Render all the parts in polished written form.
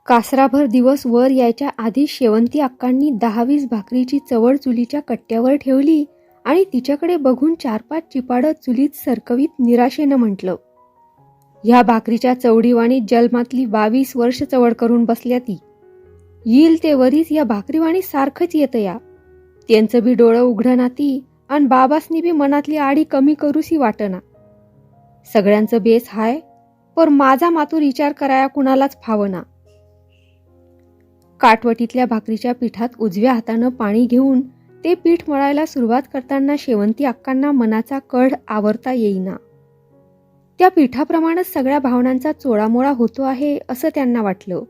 कासराभर दिवस वर यायच्या आधी शेवंती अक्कांनी 10-20 भाकरीची चवळ चुलीच्या कट्ट्यावर ठेवली आणि तिच्याकडे बघून 4-5 चिपाडं चुलीत सरकवीत निराशेनं म्हटलं, ह्या भाकरीच्या चवडीवाणी जन्मातली 22 वर्ष चवड करून बसल्या ती. येईल ते वरीच या भाकरीवाणी सारखंच येतं या. त्यांचं बी डोळं उघडना ती आणि बाबासनी बी मनातली आडी कमी करूसी वाटना. सगळ्यांचं बेस हाय, पर माझा मातूर विचार कराया कुणालाच फावना. काटवटीतल्या भाकरीच्या पिठात उजव्या हातानं पाणी घेऊन ते पीठ मळायला सुरुवात करताना शेवंती अक्कांना मनाचा कढ आवरता येईना. त्या पिठाप्रमाणेच सगळ्या भावनांचा चोळामोळा होतो आहे असं त्यांना वाटलं.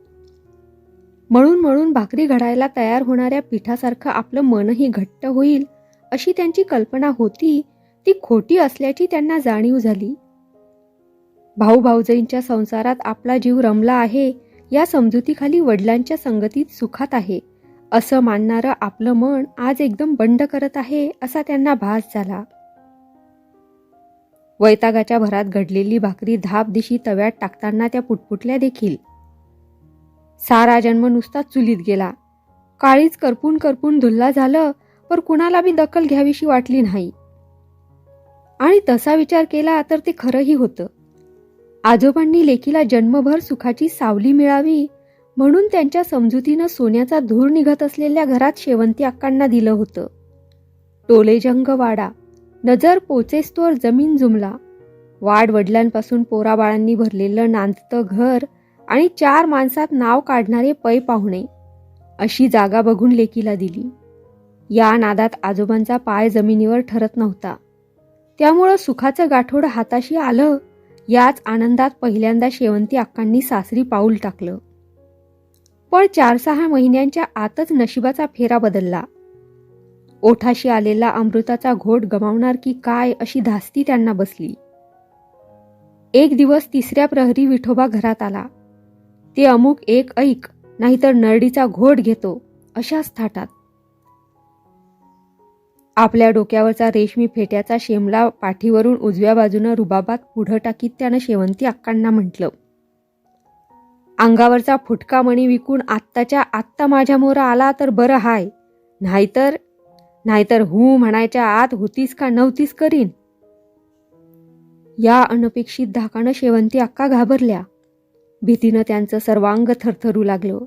मळून भाकरी घडायला तयार होणाऱ्या पिठासारखं आपलं मनही घट्ट होईल अशी त्यांची कल्पना होती, ती खोटी असल्याची त्यांना जाणीव झाली. भाऊ भाऊजाईंच्या संसारात आपला जीव रमला आहे या समजुतीखाली वडिलांच्या संगतीत सुखात आहे असं मानणारं आपलं मन आज एकदम बंड करत आहे असा त्यांना भास झाला. वैतागाच्या भरात घडलेली भाकरी धाप दिशी तव्यात टाकताना त्या पुटपुटल्या देखील. सारा जन्म नुसता चुलीत गेला. काळीच करपून धुल्ला झालं, पर कुणाला बी दखल घ्यावीशी वाटली नाही. आणि तसा विचार केला तर ते खरंही होतं. आजोबांनी लेकीला जन्मभर सुखाची सावली मिळावी म्हणून त्यांच्या समजुतीनं सोन्याचा धूर निघत असलेल्या घरात शेवंती अक्कांना दिलं होतं. टोलेजंग वाडा, नजर पोचेस्तोर जमीन जुमला, वाड वडिलांपासून पोराबाळांनी भरलेलं नांदतं घर आणि 4 माणसात नाव काढणारे पै पाहुणे अशी जागा बघून लेकीला दिली. या नादात आजोबांचा पाय जमिनीवर ठरत नव्हता. त्यामुळं सुखाचं गाठोड हाताशी आलं. याच आनंदात पहिल्यांदा शेवंती अक्कांनी सासरी पाऊल टाकलं. पण 4-6 महिन्यांच्या आतच नशिबाचा फेरा बदलला. ओठाशी आलेला अमृताचा घोट गमावणार की काय अशी धास्ती त्यांना बसली. एक दिवस 3ऱ्या प्रहरी विठोबा घरात आला. ते अमुक एक ऐक नाहीतर नरडीचा घोट घेतो अशाच थाटात. आपल्या डोक्यावरचा रेशमी फेट्याचा शेमला पाठीवरून उजव्या बाजूनं रुबाबात पुढं टाकीत त्यानं शेवंती अक्कांना म्हटलं, अंगावरचा फुटका मणी विकून आत्ताच्या आत्ता माझ्या मोरा आला तर बरं हाय, नाहीतर हू म्हणायच्या आत होतीस का नव्हतीस करीन. या अनपेक्षित धाकानं शेवंती अक्का घाबरल्या. भीतीनं त्यांचं सर्वांग थरथरू लागलं.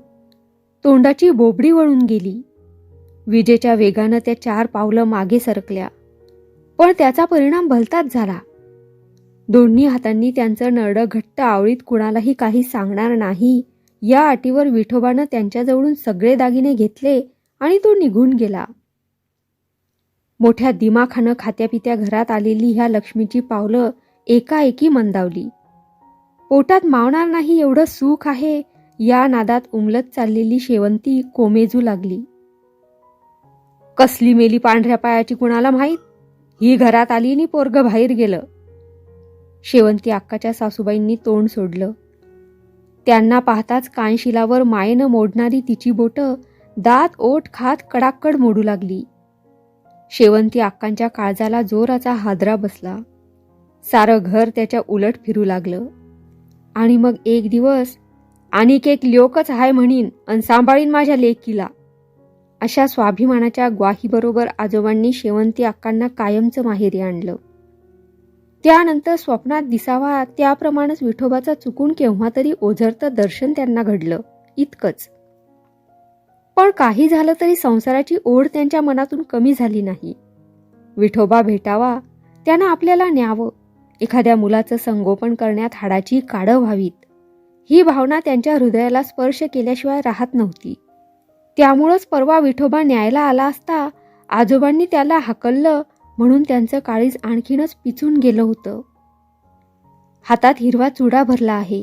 तोंडाची बोबडी वळून गेली. विजेच्या वेगानं त्या 4 पावलं मागे सरकल्या. पण त्याचा परिणाम भलताच झाला. दोन्ही हातांनी त्यांचं नरडं घट्ट आवळीत कुणालाही काही सांगणार नाही या अटीवर विठोबानं त्यांच्याजवळून सगळे दागिने घेतले आणि तो निघून गेला. मोठ्या दिमाखानं खात्यापित्या घरात आलेली ह्या लक्ष्मीची पावलं एकाएकी मंदावली. पोटात मावणार नाही एवढं सुख आहे या नादात उमलत चाललेली शेवंती कोमेजू लागली. कसली मेली पांढऱ्या पायाची कुणाला माहीत, ही घरात आली आणि पोरगं बाहेर गेलं. शेवंती अक्काच्या सासूबाईंनी तोंड सोडलं. त्यांना पाहताच कानशिलावर मायेनं मोडणारी तिची बोटं दात ओठ खात कडाकड मोडू लागली. शेवंती अक्कांच्या काळजाला जोराचा हादरा बसला. सारं घर त्याच्या उलट फिरू लागलं. आणि मग एक दिवस आणिक एक ल्योकच हाय म्हणीन अन सांभाळीन माझ्या लेकीला अशा स्वाभिमानाच्या ग्वाहीबरोबर आजोबांनी शेवंती अक्कांना कायमचं माहेरी आणलं. त्यानंतर स्वप्नात दिसावा त्याप्रमाणेच विठोबाचा चुकून केव्हा तरी ओझरतं दर्शन त्यांना घडलं, इतकंच. पण काही झालं तरी संसाराची ओढ त्यांच्या मनातून कमी झाली नाही. विठोबा भेटावा, त्यानं आपल्याला न्यावं, एखाद्या मुलाचं संगोपन करण्यात हाडाची काडं व्हावीत, ही भावना त्यांच्या हृदयाला स्पर्श केल्याशिवाय राहत नव्हती. त्यामुळंच परवा विठोबा न्यायला आला असता आजोबांनी त्याला हाकललं म्हणून त्यांचं काळीज आणखीनच पिचून गेलं होतं. हातात हिरवा चुडा भरला आहे,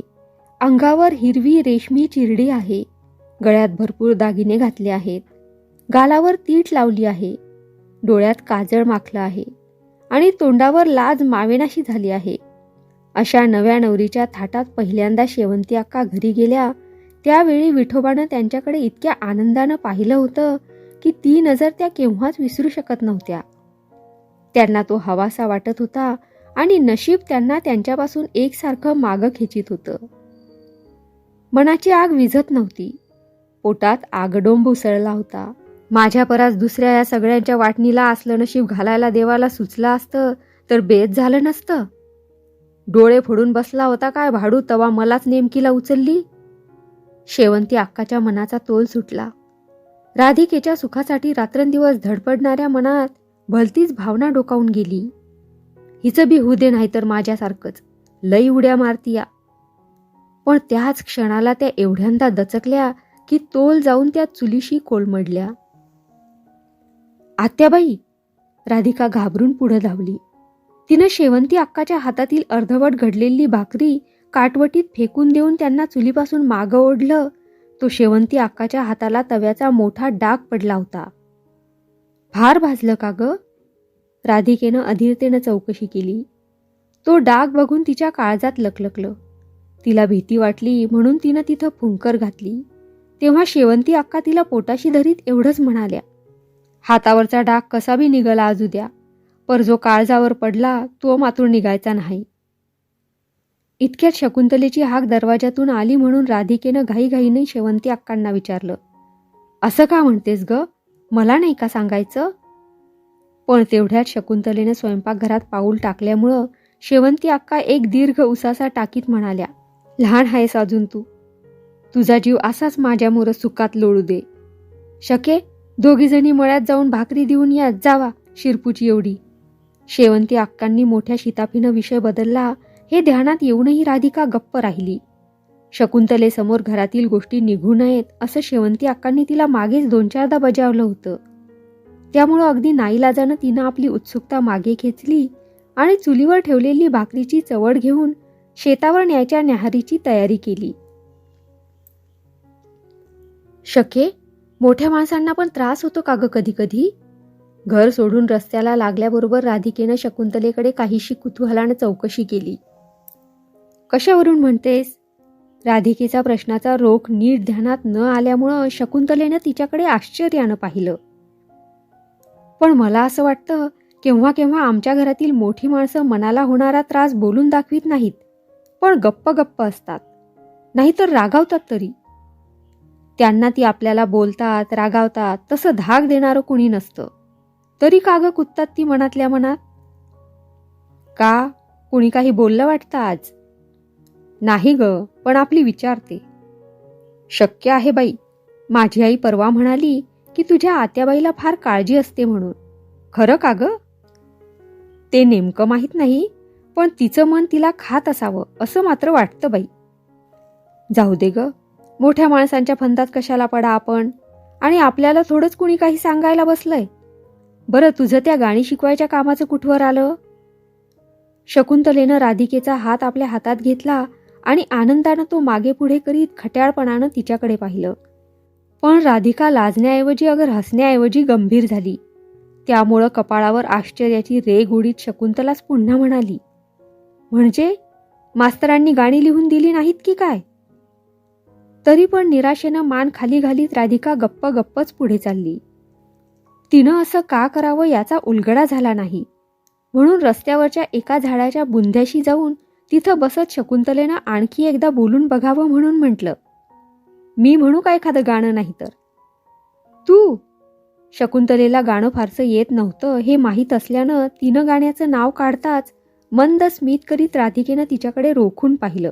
अंगावर हिरवी रेशमी चिरडी आहे, गळ्यात भरपूर दागिने घातले आहेत, गालावर तीट लावली आहे, डोळ्यात काजळ माखलं आहे आणि तोंडावर लाज मावेनाशी झाली आहे. अशा नव्या नवरीच्या थाटात पहिल्यांदा शेवंती अक्का घरी गेल्या. त्यावेळी विठोबानं त्यांच्याकडे इतक्या आनंदानं पाहिलं होतं की ती नजर त्या केव्हाच विसरू शकत नव्हत्या. त्यांना तो हवासा वाटत होता आणि नशीब त्यांना त्यांच्यापासून एकसारखं मागं खेचीत होतं. मनाची आग विझत नव्हती. पोटात आगडोंब उसळला होता. माझ्या परास दुसऱ्या या सगळ्यांच्या वाटणीला असलं नशीब घालायला देवाला सुचलं असतं तर बेत झालं नसतं. डोळे फोडून बसला होता काय भाडू, तवा मलाच नेमकीला उचलली. शेवंती अक्काच्या मनाचा तोल सुटला. राधिकेच्या सुखासाठी रात्रंदिवस धडपडणाऱ्या मनात भलतीच भावना डोकावून गेली. हिचं बी होऊ दे, नाही तर माझ्यासारखंच लई उड्या मारतीया. पण त्याच क्षणाला त्या एवढ्यांदा दचकल्या की तोल जाऊन त्या चुलीशी कोलमडल्या. आत्याबाई, राधिका घाबरून पुढे धावली. तिनं शेवंती अक्काच्या हातातील अर्धवट घडलेली भाकरी काटवटीत फेकून देऊन त्यांना चुलीपासून मागं ओढलं. तो शेवंती अक्काच्या हाताला तव्याचा मोठा डाग पडला होता. फार भाजलं का ग? राधिकेनं अधीरतेनं चौकशी केली. तो डाग बघून तिच्या काळजात लकलकलं. तिला भीती वाटली म्हणून तिनं तिथं फुंकर घातली. तेव्हा शेवंती अक्का तिला पोटाशी धरीत एवढंच म्हणाल्या, हातावरचा डाग कसा बी निघाला आजू द्या, पर जो काळजावर पडला तो मात्र निघायचा नाही. इतक्यात शकुंतलेची हाक दरवाजातून आली म्हणून राधिकेनं घाईघाईने शेवंती अक्कांना विचारलं, असं का म्हणतेस ग, मला नाही का सांगायचं? पण तेवढ्यात शकुंतलेने स्वयंपाकघरात पाऊल टाकल्यामुळं शेवंती अक्का एक दीर्घ उसासा टाकीत म्हणाल्या, लहान आहेस अजून तू, तुझा जीव असाच माझ्यामुळं सुखात लोळू दे. शके, दोघीजणी मळ्यात जाऊन भाकरी देऊन या जावा, शिरपूची एवढी. शेवंती अक्कांनी मोठ्या शिताफीनं विषय बदलला हे ध्यानात येऊनही राधिका गप्प राहिली. शकुंतलेसमोर घरातील गोष्टी निघू नयेत असं शेवंती अक्कांनी तिला मागेच 2-4दा बजावलं होतं. त्यामुळं अगदी नाईलाजानं तिनं आपली उत्सुकता मागे खेचली आणि चुलीवर ठेवलेली भाकरीची चवड घेऊन शेतावर न्यायच्या न्याहारीची तयारी केली. शके, मोठ्या माणसांना पण त्रास होतो का ग कधी कधी? घर सोडून रस्त्याला लागल्याबरोबर राधिकेनं शकुंतलेकडे काहीशी कुतूहलानं चौकशी केली. कशावरून म्हणतेस? राधिकेचा प्रश्नाचा रोख नीट ध्यानात न आल्यामुळं शकुंतलेनं तिच्याकडे आश्चर्यानं पाहिलं. पण मला असं वाटतं केव्हा केव्हा आमच्या घरातील मोठी माणसं मनाला होणारा त्रास बोलून दाखवित नाहीत, पण गप्प गप्प असतात, नाहीतर रागावतात तरी. त्यांना ती आपल्याला बोलतात, रागावतात तसं धाक देणारं कुणी नसतं, तरी का ग कुदतात ती मनातल्या मनात? का, कुणी काही बोललं वाटतं आज? नाही ग, पण आपली विचारते. शक्य आहे बाई, माझी आई परवा म्हणाली की तुझ्या आत्याबाईला फार काळजी असते म्हणून. खरं का ग? ते नेमकं माहीत नाही, पण तिचं मन तिला खात असावं असं मात्र वाटतं बाई. जाऊ दे ग, मोठ्या माणसांच्या फंदात कशाला पडा आपण, आणि आपल्याला थोडंच कुणी काही सांगायला बसलंय. बरं, तुझं त्या गाणी शिकवायच्या कामाचं कुठवर आलं? शकुंतलेनं राधिकेचा हात आपल्या हातात घेतला आणि आनंदानं तो मागे पुढे करीत खट्याळपणानं तिच्याकडे पाहिलं. पण राधिका लाजण्याऐवजी अगर हसण्याऐवजी गंभीर झाली. त्यामुळं कपाळावर आश्चर्याची रेघ उडीत शकुंतलाच पुन्हा म्हणाली, म्हणजे मास्तरांनी गाणी लिहून दिली नाहीत की काय? तरी पण निराशेनं मान खाली घालीत राधिका गप्प गप्पच पुढे चालली. तिनं असं का करावं याचा उलगडा झाला नाही, म्हणून रस्त्यावरच्या एका झाडाच्या बुंध्याशी जाऊन तिथं बसत शकुंतलेनं आणखी एकदा बोलून बघावं म्हणून म्हटलं, मी म्हणू का एखादं गाणं? नाही तर तू? शकुंतलेला गाणं फारसं येत नव्हतं हे माहीत असल्यानं तिनं गाण्याचं नाव काढताच मंद स्मित करीत राधिकेनं तिच्याकडे रोखून पाहिलं.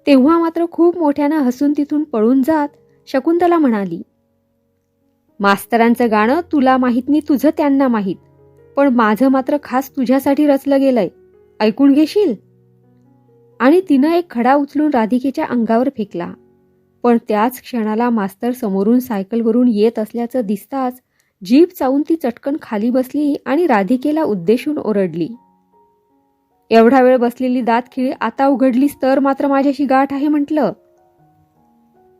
तेव्हा मात्र खूप मोठ्यानं हसून तिथून पळून जात शकुंतला म्हणाली, मास्तरांचं गाणं तुला माहीत नाही, तुझं त्यांना माहीत, पण माझं मात्र खास तुझ्यासाठी रचलं गेलंय, ऐकून घेशील? आणि तिनं एक खडा उचलून राधिकेच्या अंगावर फेकला. पण त्याच क्षणाला मास्तर समोरून सायकलवरून येत असल्याचं दिसताच जीभ चावून ती चटकन खाली बसली आणि राधिकेला उद्देशून ओरडली, एवढा वेळ बसलेली दातखिळी आता उघडलीस तर मात्र माझ्याशी गाठ आहे म्हटलं.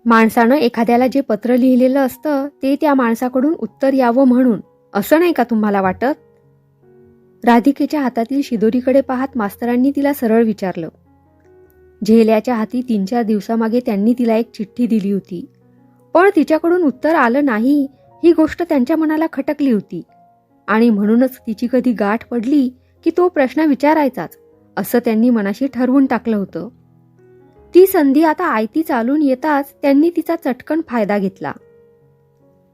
माणसानं एखाद्याला जे पत्र लिहिलेलं असतं ते त्या माणसाकडून उत्तर यावं म्हणून, असं नाही का तुम्हाला वाटत? राधिकेच्या हातातील शिदोरीकडे पाहत मास्तरांनी तिला सरळ विचारलं. झेल्याच्या हाती 3-4 दिवसामागे त्यांनी तिला एक चिठ्ठी दिली होती, पण तिच्याकडून उत्तर आलं नाही ही गोष्ट त्यांच्या मनाला खटकली होती, आणि म्हणूनच तिची कधी गाठ पडली की तो प्रश्न विचारायचाच असं त्यांनी मनाशी ठरवून टाकलं होतं. ती संधी आता आयती चालून येताच त्यांनी तिचा चटकन फायदा घेतला.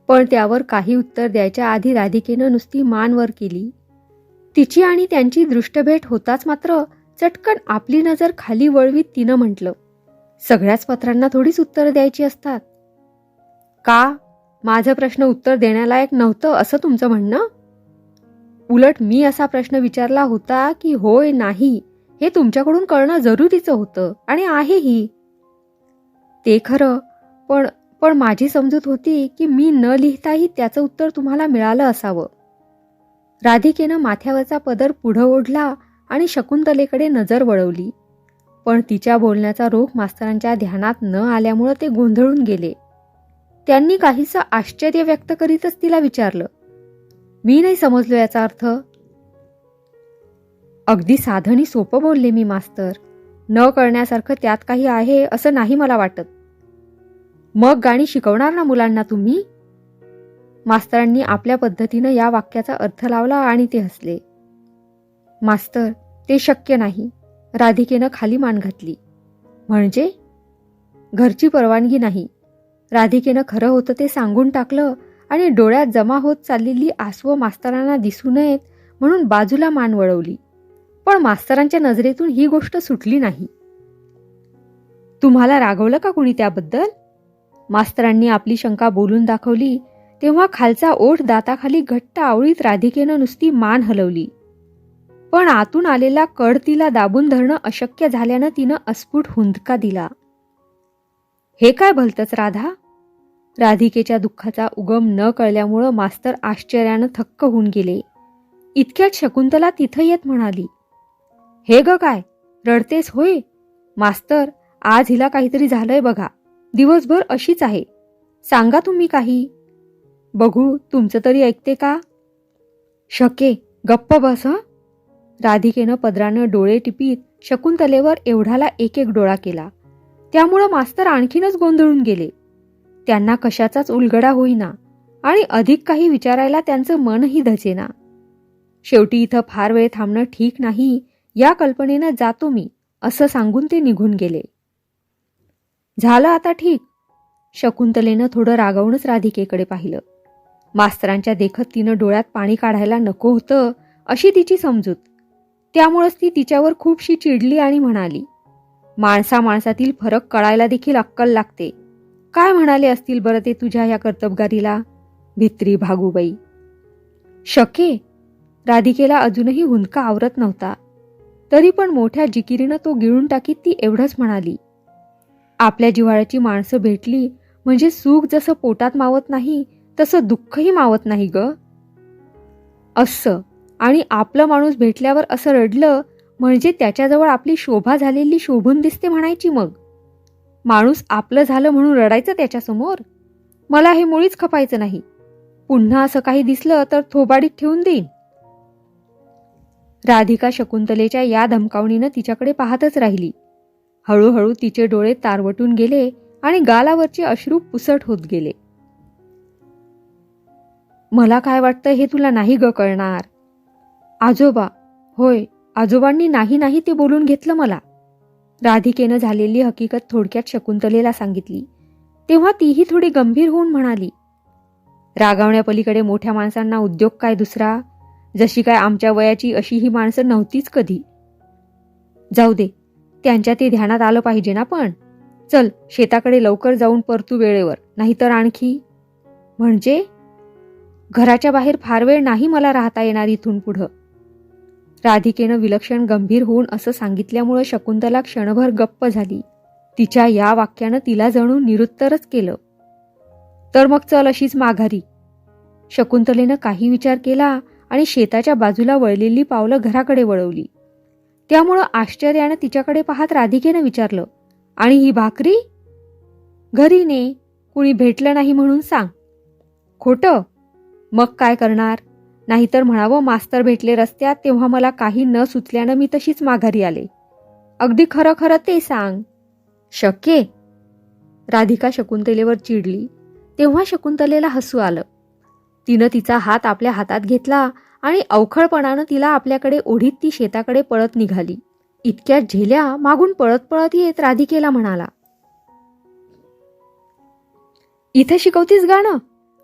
पण त्यावर काही उत्तर द्यायच्या आधी राधिकेनं नुसती मान वर केली. तिची आणि त्यांची दृष्टभेट होताच मात्र चटकन आपली नजर खाली वळवीत तिनं म्हटलं, सगळ्याच पत्रांना थोडीच उत्तर द्यायची असतात. का? माझं प्रश्न उत्तर देण्यालायक नव्हतं असं तुमचं म्हणणं? उलट मी असा प्रश्न विचारला होता की होय नाही हे तुमच्याकडून कळणं जरुरीचं होतं आणि आहेही. ते खरं, पण पण माझी समजूत होती की मी न लिहिताही त्याचं उत्तर तुम्हाला मिळालं असावं. राधिकेनं माथ्यावरचा पदर पुढं ओढला आणि शकुंतलेकडे नजर वळवली. पण तिच्या बोलण्याचा रोख मास्तरांच्या ध्यानात न आल्यामुळं ते गोंधळून गेले. त्यांनी काहीसं आश्चर्य व्यक्त करीतच तिला विचारलं, मी नाही समजलो याचा अर्थ. अगदी साधं सोपं बोलले मी मास्तर. न कळण्यासारखं त्यात काही आहे असं नाही मला वाटत. मग गाणी शिकवणार ना मुलांना तुम्ही? मास्तरांनी आपल्या पद्धतीनं या वाक्याचा अर्थ लावला आणि ते हसले. मास्तर, ते शक्य नाही. राधिकेनं खाली मान घातली. म्हणजे? घरची परवानगी नाही. राधिकेनं खरं होतं ते सांगून टाकलं आणि डोळ्यात जमा होत चाललेली आसवं मास्तरांना दिसू नयेत म्हणून बाजूला मान वळवली. पण मास्तरांच्या नजरेतून ही गोष्ट सुटली नाही. तुम्हाला रागवलं का कुणी त्याबद्दल? मास्तरांनी आपली शंका बोलून दाखवली तेव्हा खालचा ओठ दाताखाली घट्ट आवळीत राधिकेनं नुसती मान हलवली. पण आतून आलेला कड तिला दाबून धरणं अशक्य झाल्यानं तिनं अस्फुट हुंदका दिला. हे काय भलतंच राधा? राधिकेच्या दुःखाचा उगम न कळल्यामुळं मास्तर आश्चर्यानं थक्क होऊन गेले. इतक्यात शकुंतला तिथं येत म्हणाली, हे ग काय रडतेस होय? मास्तर, आज हिला काहीतरी झालंय बघा. दिवसभर अशीच आहे. सांगा तुम्ही काही. बघू तुमचं तरी ऐकते का? शके, गप्प बस हं. राधिकेनं पदरानं डोळे टिपीत शकुंतलेवर एवढाला एक एक डोळा केला. त्यामुळं मास्तर आणखीनच गोंधळून गेले. त्यांना कशाचाच उलगडा होईना आणि अधिक काही विचारायला त्यांचं मनही धचेना. शेवटी इथं फार वेळ थांबणं ठीक नाही या कल्पनेनं जातो मी असं सांगून ते निघून गेले. झालं आता ठीक. शकुंतलेनं थोडं रागावूनच राधिकेकडे पाहिलं. मास्तरांच्या देखत तिनं डोळ्यात पाणी काढायला नको होतं अशी तिची समजूत. त्यामुळंच ती तिच्यावर खूपशी चिडली आणि म्हणाली, माणसा माणसातील फरक कळायला देखील अक्कल लागते. काय म्हणाले असतील बरं ते तुझ्या या कर्तबगारीला? भित्री भागूबाई. शके, राधिकेला अजूनही हुंदका आवरत नव्हता. तरी पण मोठ्या जिकिरीनं तो गिळून टाकीत ती एवढंच म्हणाली, आपल्या जिव्हाळ्याची माणसं भेटली म्हणजे सुख जसं पोटात मावत नाही तसं दुःखही मावत नाही ग. असं आणि आपलं माणूस भेटल्यावर असं रडलं म्हणजे त्याच्याजवळ आपली शोभा झालेली शोभून दिसते म्हणायची. मग माणूस आपलं झालं म्हणून रडायचं त्याच्यासमोर? मला हे मुळीच खपायचं नाही. पुन्हा असं काही दिसलं तर थोबाडीत ठेवून देईन. राधिका शकुंतलेच्या या धमकावणीनं तिच्याकडे पाहतच राहिली. हळूहळू तिचे डोळे तारवटून गेले आणि गालावरचे अश्रू पुसट होत गेले. मला काय वाटतं हे तुला नाही ग कळणार. आजोबा, होय आजोबांनी नाही नाही ते बोलून घेतलं मला. राधिकेनं झालेली हकीकत थोडक्यात शकुंतलेला सांगितली. तेव्हा तीही थोडी गंभीर होऊन म्हणाली, रागावण्यापलीकडे मोठ्या माणसांना उद्योग काय दुसरा? जशी काय आमच्या वयाची अशी ही माणसं नव्हतीच कधी. जाऊ दे, त्यांच्या ते ध्यानात आलं पाहिजे ना. पण चल शेताकडे लवकर जाऊन परतू वेळेवर, नाहीतर आणखी. म्हणजे घराच्या बाहेर फार वेळ नाही मला राहता येणार इथून पुढं. राधिकेनं विलक्षण गंभीर होऊन असं सांगितल्यामुळं शकुंतला क्षणभर गप्प झाली. तिच्या या वाक्यानं तिला जणू निरुत्तरच केलं. तर मग चल अशीच माघारी. शकुंतलेनं काही विचार केला आणि शेताच्या बाजूला वळलेली पावलं घराकडे वळवली. त्यामुळं आश्चर्यानं तिच्याकडे पाहत राधिकेनं विचारलं, आणि ही भाकरी? घरी ने, कुणी भेटलं नाही म्हणून सांग. खोटं? मग काय करणार? नाहीतर म्हणावं मास्तर भेटले रस्त्यात तेव्हा मला काही न सुचल्यानं मी तशीच माघारी आले. अगदी खरं खरं ते सांग. शके. राधिका शकुंतलेवर चिडली. तेव्हा शकुंतलेला हसू आलं. तिनं तिचा हात आपल्या हातात घेतला आणि अवखळपणानं तिला आपल्याकडे ओढीत ती शेताकडे पळत निघाली. इतक्यात झेल्या मागून पळत पळत येत राधिकेला म्हणाला, इथं शिकवतीस गाणं?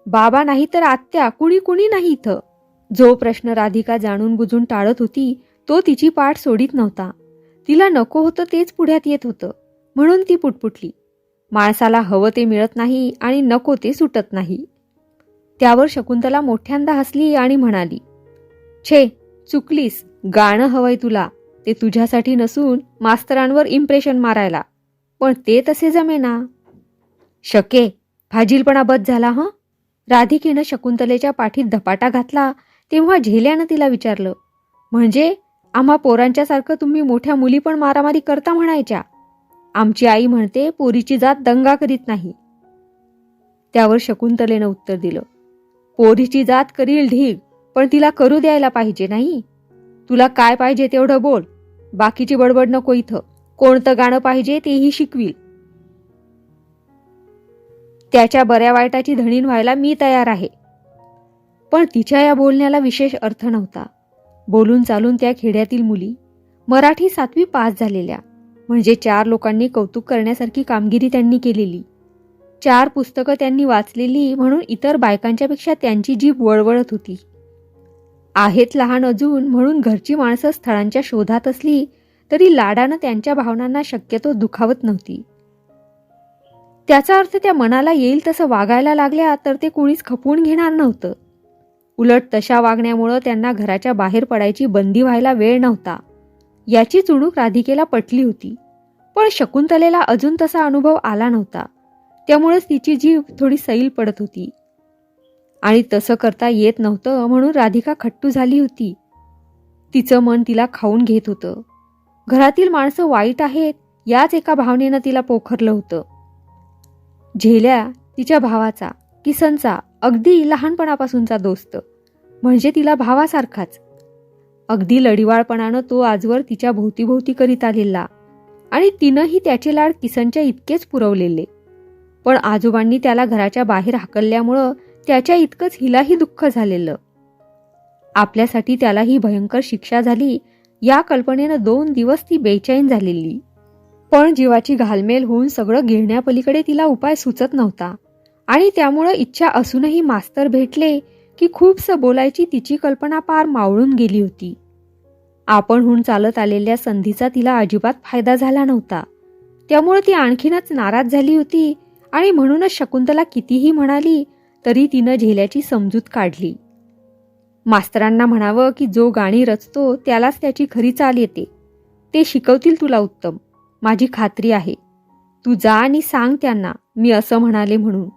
बाबा नाही तर आत्या, कुणी कुणी नाही इथं. जो प्रश्न राधिका जाणून बुजून टाळत होती तो तिची पाठ सोडित नव्हता. तिला नको होतं तेच पुढ्यात येत होतं, म्हणून ती पुटपुटली, माणसाला हवं ते मिळत नाही आणि नको ते सुटत नाही. त्यावर शकुंतला मोठ्यांदा हसली आणि म्हणाली, छे, चुकलीस. गाणं हवंय तुला, ते तुझ्यासाठी नसून मास्तरांवर इम्प्रेशन मारायला. पण ते तसे जमेना. शके, फाजीलपणा बद झाला हं. राधिकेनं शकुंतलेच्या पाठीत धपाटा घातला तेव्हा झेल्यानं तिला विचारलं, म्हणजे आम्हा पोरांच्यासारखं तुम्ही मोठ्या मुली पण मारामारी करता म्हणायच्या? आमची आई म्हणते पोरीची जात दंगा करीत नाही. त्यावर शकुंतलेनं उत्तर दिलं, पोरीची जात करील ढीग, पण तिला करू द्यायला पाहिजे नाही. तुला काय पाहिजे तेवढं बोल, बाकीची बडबड नको इथं. कोणतं गाणं पाहिजे तेही शिकवील. त्याच्या बऱ्या वाईटाची धणीन व्हायला मी तयार आहे. पण तिच्या या बोलण्याला विशेष अर्थ नव्हता. बोलून चालून त्या खेड्यातील मुली, मराठी 7वी पास झालेल्या, म्हणजे 4 लोकांनी कौतुक करण्यासारखी कामगिरी त्यांनी केलेली, 4 पुस्तकं त्यांनी वाचलेली, म्हणून इतर बायकांच्यापेक्षा त्यांची जीभ वळवळत होती. आहेत लहान अजून म्हणून घरची माणसं स्थळांच्या शोधात असली तरी लाडानं त्यांच्या भावनांना शक्यतो दुखावत नव्हती. त्याचा अर्थ त्या मनाला येईल तसं वागायला लागल्या तर ते कोणीच खपवून घेणार नव्हतं. उलट तशा वागण्यामुळं त्यांना घराच्या बाहेर पडायची बंदी व्हायला वेळ नव्हता, याची चुणूक राधिकेला पटली होती. पण शकुंतलेला अजून तसा अनुभव आला नव्हता, त्यामुळेच तिची जीभ थोडी सैल पडत होती. आणि तसं करता येत नव्हतं म्हणून राधिका खट्टू झाली होती. तिचं मन तिला खाऊन घेत होतं. घरातील माणसं वाईट आहेत याच एका भावनेनं तिला पोखरलं होतं. झेल्या तिच्या भावाचा, किसनचा अगदी लहानपणापासूनचा दोस्त, म्हणजे तिला भावासारखाच. अगदी लढिवाळपणानं तो आजवर तिच्या भोवतीभोवती करीत आलेला आणि तिनंही त्याचे लाड किसनच्या इतकेच पुरवलेले. पण आजोबांनी त्याला घराच्या बाहेर हाकलल्यामुळं त्याच्या इतकंच हिलाही दुःख झालेलं. आपल्यासाठी त्याला ही भयंकर शिक्षा झाली या कल्पनेनं 2 दिवस ती बेचैन झालेली. पण जीवाची घालमेल होऊन सगळं गिळण्यापलीकडे तिला उपाय सुचत नव्हता आणि त्यामुळं इच्छा असूनही मास्तर भेटले की खूपसं बोलायची तिची कल्पना पार मावळून गेली होती. आपणहून चालत आलेल्या संधीचा तिला अजिबात फायदा झाला नव्हता, त्यामुळे ती आणखीनच नाराज झाली होती आणि म्हणूनच शकुंतला कितीही म्हणाली तरी तिनं झेल्याची समजूत काढली. मास्तरांना म्हणावं की जो गाणी रचतो त्यालाच त्याची खरी चाल येते, ते शिकवतील तुला उत्तम, माझी खात्री आहे. तू जा आणि सांग त्यांना मी असं म्हणाले म्हणून.